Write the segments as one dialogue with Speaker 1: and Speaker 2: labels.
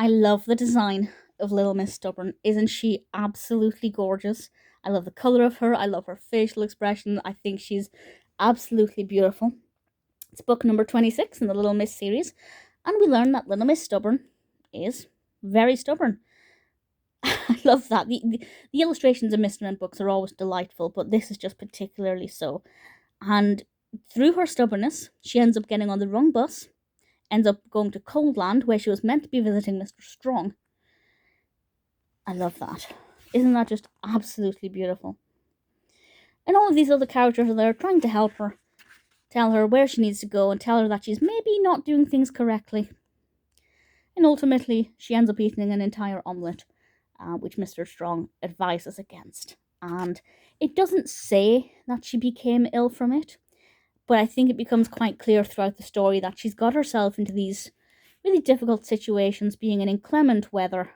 Speaker 1: I love the design of Little Miss Stubborn. Isn't she absolutely gorgeous? I love the colour of her. I love her facial expression. I think she's absolutely beautiful. It's book number 26 in the Little Miss series, and we learn that Little Miss Stubborn is very stubborn. I love that. The illustrations in Mr. and books are always delightful, but this is just particularly so. And through her stubbornness, she ends up getting on the wrong bus, ends up going to Coldland, where she was meant to be visiting Mr. Strong. I love that. Isn't that just absolutely beautiful? And all of these other characters are there trying to help her, tell her where she needs to go, and tell her that she's maybe not doing things correctly. And ultimately, she ends up eating an entire omelette, which Mr. Strong advises against. And it doesn't say that she became ill from it, but I think it becomes quite clear throughout the story that she's got herself into these really difficult situations, being in inclement weather,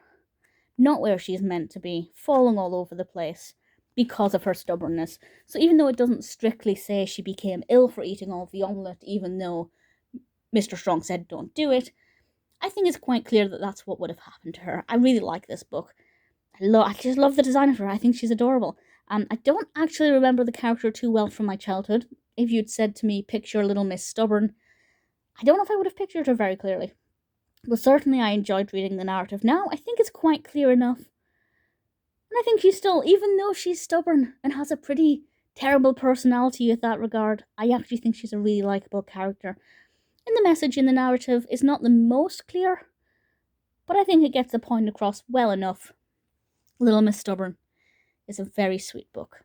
Speaker 1: not where she's meant to be, falling all over the place because of her stubbornness. So even though it doesn't strictly say she became ill for eating all of the omelette, even though Mr. Strong said don't do it, I think it's quite clear that that's what would have happened to her. I really like this book. I just love the design of her. I think she's adorable. I don't actually remember the character too well from my childhood. If you'd said to me, picture Little Miss Stubborn, I don't know if I would have pictured her very clearly. But certainly I enjoyed reading the narrative. Now I think it's quite clear enough. And I think she's still, even though she's stubborn and has a pretty terrible personality in that regard, I actually think she's a really likeable character. And the message in the narrative is not the most clear, but I think it gets the point across well enough. Little Miss Stubborn is a very sweet book.